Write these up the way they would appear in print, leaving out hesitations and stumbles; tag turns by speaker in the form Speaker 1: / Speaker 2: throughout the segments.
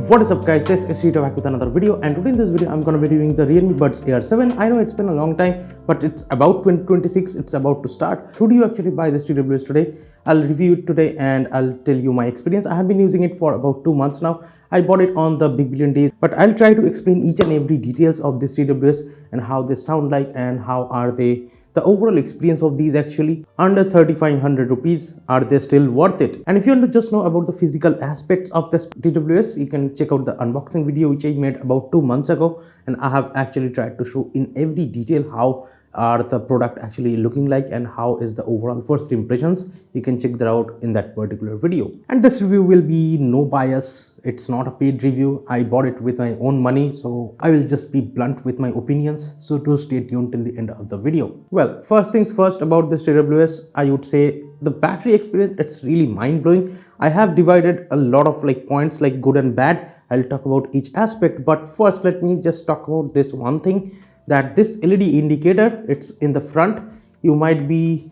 Speaker 1: What is up guys, this is Sita back with another video, and today in this video I'm going to be reviewing the Realme Buds Air 7. I know it's been a long time, but it's about 2026, it's about to start. Should you actually buy this TWS today? I'll review it today and I'll tell you my experience. I have been using it for about 2 months now. I bought it on the Big Billion Days, but I'll try to explain each and every details of this TWS and how they sound like and how are they, the overall experience of these actually. Under 3500 rupees, are they still worth it? And if you want to just know about the physical aspects of this TWS, you can check out the unboxing video which I made about 2 months ago, and I have actually tried to show in every detail how are the product actually looking like and how is the overall first impressions. You can check that out in that particular video. And this review will be no bias. It's not a paid review. I bought it with my own money, so I will just be blunt with my opinions. So do stay tuned till the end of the video. Well, first things first about this TWS, I would say the battery experience, it's really mind-blowing. I have divided a lot of points like good and bad. I'll talk about each aspect, but first let me just talk about this one thing, that this LED indicator, it's in the front. You might be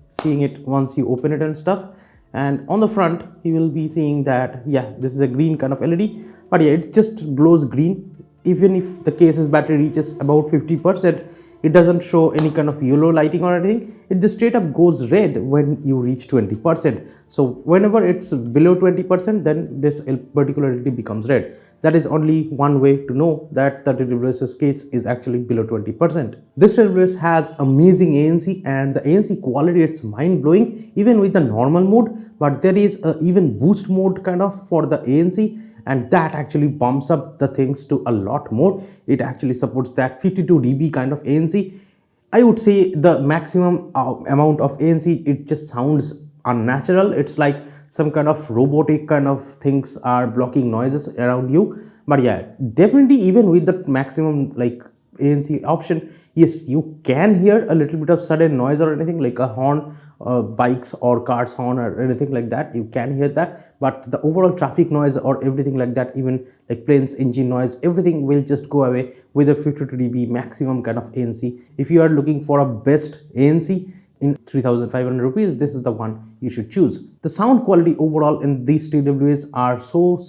Speaker 1: seeing it once you open it and stuff, and on the front you will be seeing that this is a green kind of LED, but it just glows green. Even if the case's battery reaches about 50%, it doesn't show any kind of yellow lighting or anything. It just straight up goes red when you reach 20%. So whenever it's below 20%, then this particular LED becomes red. That is only one way to know that the TWS's case is actually below 20%. This TWS has amazing ANC, and the ANC quality, it's mind-blowing even with the normal mode, but there is a even boost mode kind of for the ANC, and that actually bumps up the things to a lot more. It actually supports that 52 dB kind of ANC. I would say the maximum amount of ANC, it just sounds unnatural. It's like some kind of robotic kind of things are blocking noises around you. But yeah, definitely even with the maximum ANC option, yes, you can hear a little bit of sudden noise or anything like a horn, bikes or cars horn or anything like that. You can hear that, but the overall traffic noise or everything like that, even planes engine noise, everything will just go away with a 52 dB maximum kind of ANC. If you are looking for a best ANC in 3500 rupees, this is the one you should choose. The sound quality overall in these TWS are so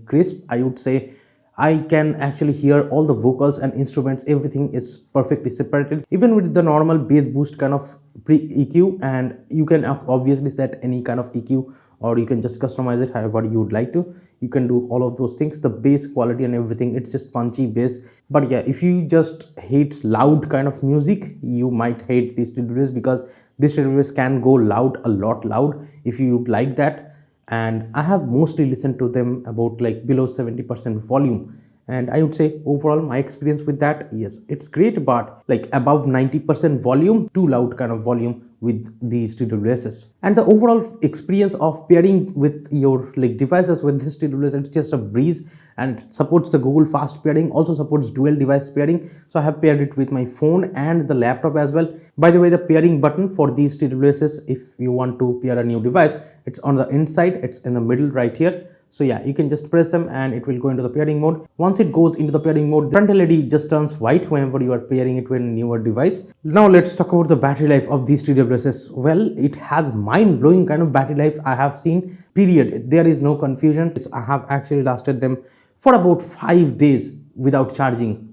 Speaker 1: crisp. I would say I can actually hear all the vocals and instruments, everything is perfectly separated, even with the normal bass boost kind of pre-EQ, and you can obviously set any kind of EQ, or you can just customize it however you would like to. You can do all of those things. The bass quality and everything, it's just punchy bass. But yeah, if you just hate loud kind of music, you might hate these TWS, because this TWS can go loud, a lot loud if you would like that. And I have mostly listened to them about below 70% volume, and I would say overall my experience with that, yes, it's great, but above 90% volume, too loud kind of volume with these TWSs. And the overall experience of pairing with your devices with this TWS, it's just a breeze, and it supports the Google fast pairing, also supports dual device pairing. So I have paired it with my phone and the laptop as well. By the way, the pairing button for these TWSs, if you want to pair a new device, it's on the inside, it's in the middle right here. So yeah, you can just press them and it will go into the pairing mode. Once it goes into the pairing mode, the front LED just turns white whenever you are pairing it with a newer device. Now let's talk about the battery life of these TWSs. Well, it has mind-blowing kind of battery life I have seen, period. There is no confusion. I have actually lasted them for about 5 days without charging.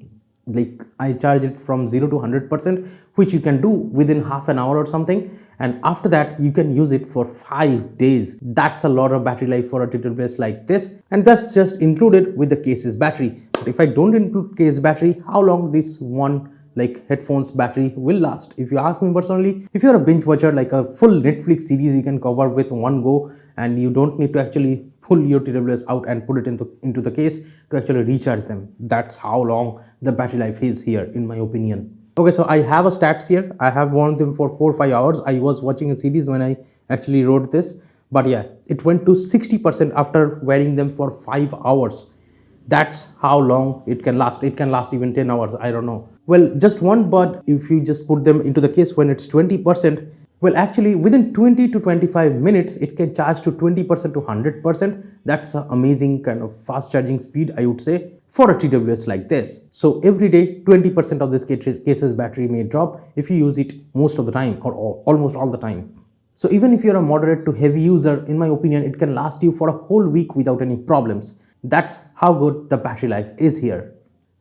Speaker 1: I charge it from 0 to 100%, which you can do within half an hour or something, and after that you can use it for 5 days. That's a lot of battery life for a TWS like this, and that's just included with the case's battery. But if I don't include case battery, how long this one headphones battery will last? If you ask me personally, if you're a binge watcher, a full Netflix series you can cover with one go, and you don't need to actually pull your TWS out and put it into the case to actually recharge them. That's how long the battery life is here, in my opinion. Okay, so I have a stats here. I have worn them for 4 or 5 hours. I was watching a series when I actually wrote this, but yeah, it went to 60% after wearing them for 5 hours. That's how long it can last. It can last even 10 hours, I don't know. Well, just one bud, if you just put them into the case when it's 20%, well, actually within 20 to 25 minutes, it can charge to 20% to 100%. That's an amazing kind of fast charging speed, I would say, for a TWS like this. So every day, 20% of this case's battery may drop if you use it most of the time or almost all the time. So even if you're a moderate to heavy user, in my opinion, it can last you for a whole week without any problems. That's how good the battery life is here.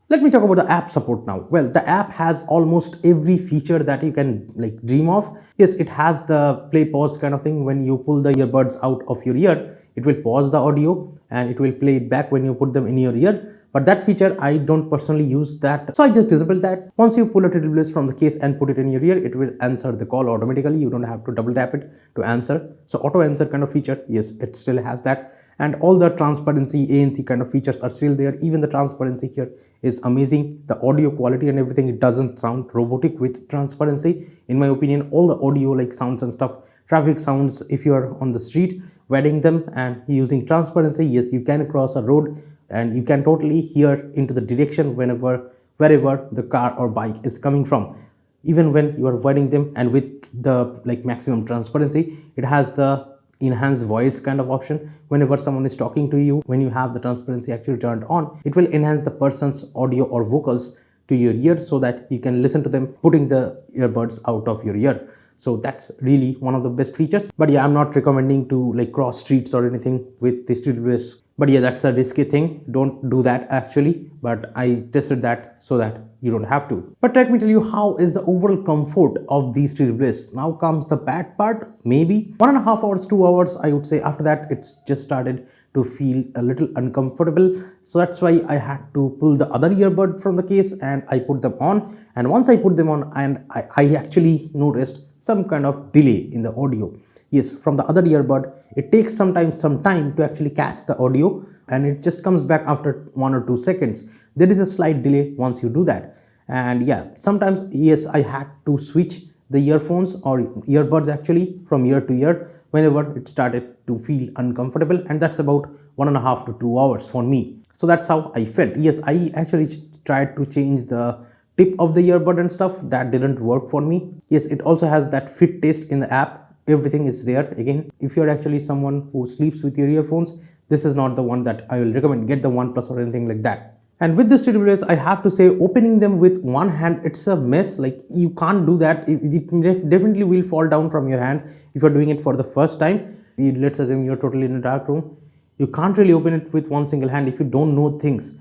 Speaker 1: Let me talk about the app support now. Well, the app has almost every feature that you can like dream of. Yes, it has the play pause kind of thing. When you pull the earbuds out of your ear, it will pause the audio and it will play it back when you put them in your ear. But that feature, I don't personally use that, so I just disabled that. Once you pull a TWS from the case and put it in your ear, it will answer the call automatically. You don't have to double tap it to answer. So auto answer kind of feature, yes, it still has that. And all the transparency, ANC kind of features are still there. Even the transparency here is amazing. The audio quality and everything, it doesn't sound robotic with transparency. In my opinion, all the audio like sounds and stuff, traffic sounds, if you are on the street wedding them and using transparency, yes, you can cross a road and you can totally hear into the direction wherever the car or bike is coming from, even when you are avoiding them. And with the like maximum transparency, it has the enhanced voice kind of option. Whenever someone is talking to you, when you have the transparency actually turned on, it will enhance the person's audio or vocals to your ear so that you can listen to them putting the earbuds out of your ear. So that's really one of the best features. But yeah, I'm not recommending to like cross streets or anything with this TWS. But yeah, that's a risky thing. Don't do that actually. But I tested that so that you don't have to. But let me tell you, how is the overall comfort of these TWS. Now comes the bad part. Maybe 1.5 hours, 2 hours, I would say. After that, it's just started to feel a little uncomfortable. So that's why I had to pull the other earbud from the case and I put them on. And once I put them on, and I actually noticed some kind of delay in the audio. Yes, from the other earbud, it takes some time to actually catch the audio, and it just comes back after 1 or 2 seconds. There is a slight delay once you do that. And yeah, sometimes, yes, I had to switch the earphones or earbuds actually from ear to ear whenever it started to feel uncomfortable, and that's about 1.5 to 2 hours for me. So that's how I felt. Yes, I actually tried to change the tip of the earbud and stuff. That didn't work for me. Yes, it also has that fit test in the app. Everything is there. Again, if you're actually someone who sleeps with your earphones, this is not the one that I will recommend. Get the OnePlus or anything like that. And with this TWS, I have to say, opening them with one hand, it's a mess. Like, you can't do that. It definitely will fall down from your hand if you're doing it for the first time. Let's assume you're totally in a dark room. You can't really open it with one single hand if you don't know things.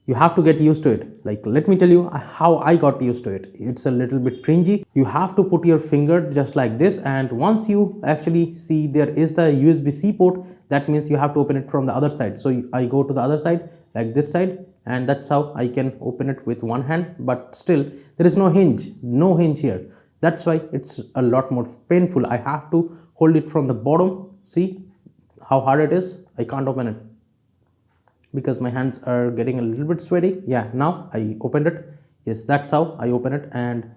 Speaker 1: You have to get used to it. Like, let me tell you how I got used to it. It's a little bit cringy. You have to put your finger just like this, and once you actually see there is the USB-C port, that means you have to open it from the other side. So I go to the other side, like this side, and that's how I can open it with one hand. But still, there is no hinge here. That's why it's a lot more painful. I have to hold it from the bottom. See how hard it is? I can't open it because my hands are getting a little bit sweaty. Yeah, now I opened it. Yes, that's how I open it. And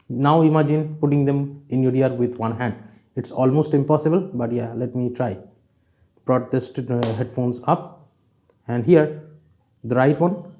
Speaker 1: now imagine putting them in your ear with one hand. It's almost impossible, but yeah, let me try. Brought this headphones up, and here the right one,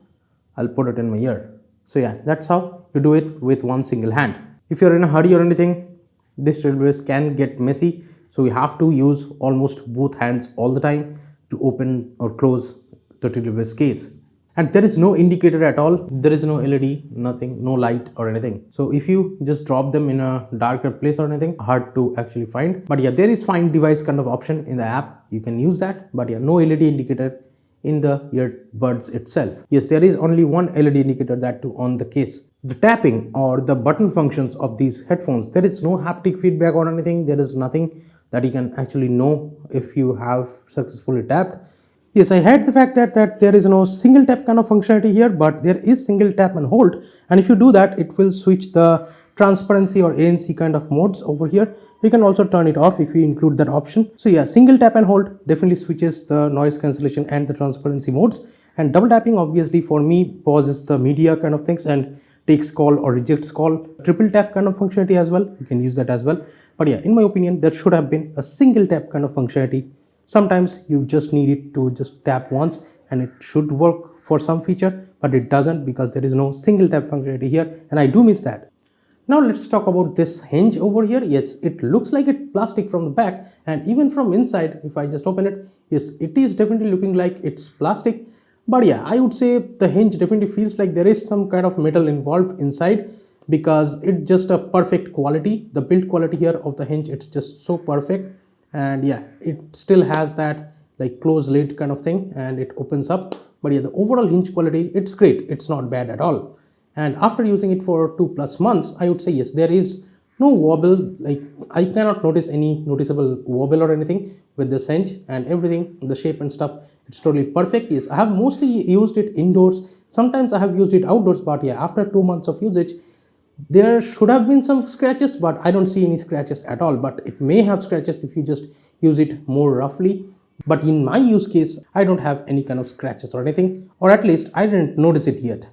Speaker 1: I'll put it in my ear. So yeah, that's how you do it with one single hand. If you're in a hurry or anything, this TWS can get messy, so you have to use almost both hands all the time to open or close the TWS case. And there is no indicator at all. There is no LED, nothing, no light or anything. So if you just drop them in a darker place or anything, hard to actually find. But yeah, there is find device kind of option in the app. You can use that. But yeah, no LED indicator in the earbuds itself. Yes, there is only one LED indicator, that too on the case. The tapping or the button functions of these headphones, there is no haptic feedback or anything. There is nothing that you can actually know if you have successfully tapped. Yes, I hate the fact that there is no single tap kind of functionality here, but there is single tap and hold. And if you do that, it will switch the transparency or ANC kind of modes over here. You can also turn it off if you include that option. So yeah, single tap and hold definitely switches the noise cancellation and the transparency modes. And double tapping, obviously for me, pauses the media kind of things and takes call or rejects call. Triple tap kind of functionality as well. You can use that as well. But yeah, in my opinion, there should have been a single tap kind of functionality. Sometimes you just need it to just tap once and it should work for some feature, but it doesn't because there is no single tap functionality here, and I do miss that. Now let's talk about this hinge over here. Yes, it looks like it's plastic from the back, and even from inside, if I just open it, yes, it is definitely looking like it's plastic. But yeah, I would say the hinge definitely feels like there is some kind of metal involved inside, because it's just a perfect quality. The build quality here of the hinge, it's just so perfect. And yeah, it still has that like close lid kind of thing, and it opens up. But yeah, the overall hinge quality, it's great, it's not bad at all. And after using it for 2+ months, I would say yes, there is no wobble. Like I cannot notice any noticeable wobble or anything with this hinge, and everything, the shape and stuff, it's totally perfect. Yes, I have mostly used it indoors, sometimes I have used it outdoors, but yeah, after 2 months of usage, there should have been some scratches, but I don't see any scratches at all. But it may have scratches if you just use it more roughly. But in my use case, I don't have any kind of scratches or anything, or at least I didn't notice it yet.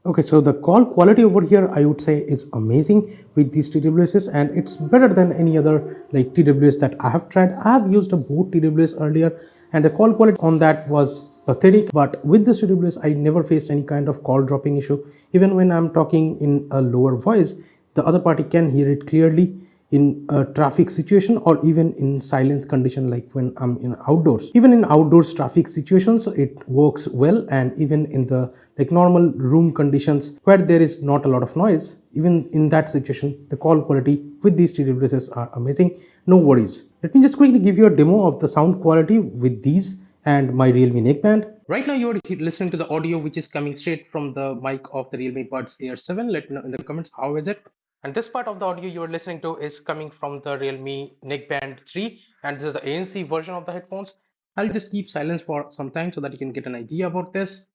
Speaker 1: Okay, so the call quality over here, I would say, is amazing with these TWSs, and it's better than any other like TWS that I have tried. I have used a boat TWS earlier, and the call quality on that was pathetic. But with this TWS, I never faced any kind of call dropping issue. Even when I'm talking in a lower voice, the other party can hear it clearly in a traffic situation, or even in silence condition, like when I'm in outdoors. Even in outdoors traffic situations, it works well. And even in the like normal room conditions where there is not a lot of noise, even in that situation, the call quality with these TWSs are amazing. No worries. Let me just quickly give you a demo of the sound quality with these and my Realme neckband. Right now you're listening to the audio which is coming straight from the mic of the Realme Buds Air 7. Let me know in the comments how is it. And this part of the audio you are listening to is coming from the Realme Neckband 3, and this is the ANC version of the headphones. I'll just keep silence for some time so that you can get an idea about this.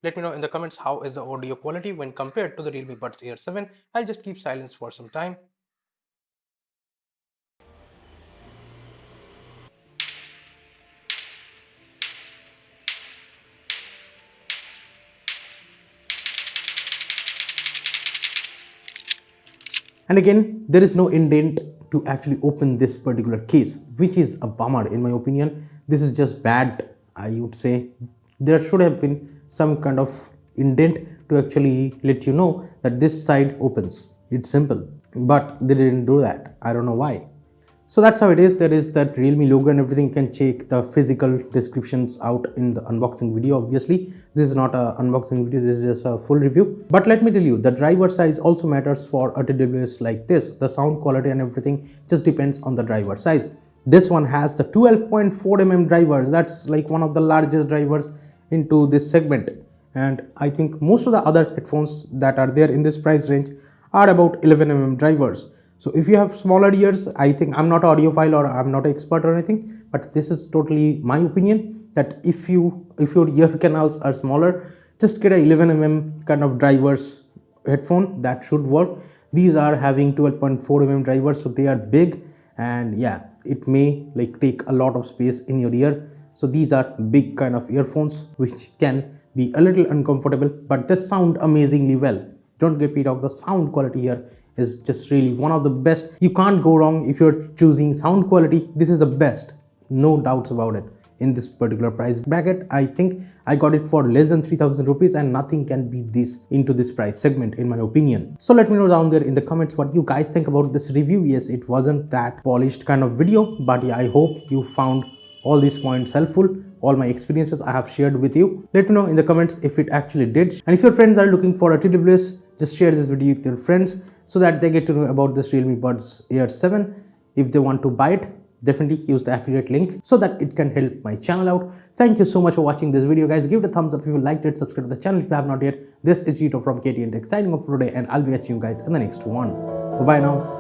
Speaker 1: Let me know in the comments how is the audio quality when compared to the Realme Buds Air 7. I'll just keep silence for some time. And again, there is no indent to actually open this particular case, which is a bummer in my opinion. This is just bad, I would say. There should have been some kind of indent to actually let you know that this side opens. It's simple, but they didn't do that. I don't know why. So that's how it is. There is that Realme logo and everything. Can check the physical descriptions out in the unboxing video. Obviously, this is not an unboxing video, this is just a full review. But let me tell you, the driver size also matters for a TWS like this. The sound quality and everything just depends on the driver size. This one has the 12.4mm drivers. That's like one of the largest drivers into this segment. And I think most of the other headphones that are there in this price range are about 11mm drivers. So if you have smaller ears, I think, I'm not an audiophile or I'm not an expert or anything, but this is totally my opinion, that if your ear canals are smaller, just get a 11mm kind of drivers headphone. That should work. These are having 12.4mm drivers, so they are big, and yeah, it may like take a lot of space in your ear. So these are big kind of earphones which can be a little uncomfortable, but they sound amazingly well. Don't get me wrong, the sound quality here is just really one of the best. You can't go wrong if you're choosing sound quality. This is the best, no doubts about it. In this particular price bracket, I think I got it for less than 3,000 rupees, and nothing can beat this into this price segment in my opinion. So let me know down there in the comments what you guys think about this review. Yes, it wasn't that polished kind of video, but yeah, I hope you found all these points helpful. All my experiences I have shared with you. Let me know in the comments if it actually did. And if your friends are looking for a TWS, just share this video with your friends so that they get to know about this Realme Buds Air 7. If they want to buy it, definitely use the affiliate link so that it can help my channel out. Thank you so much for watching this video, guys. Give it a thumbs up if you liked it. Subscribe to the channel if you have not yet. This is Gito from KTN Tech signing off for today, and I'll be catching you guys in the next one. Bye bye now.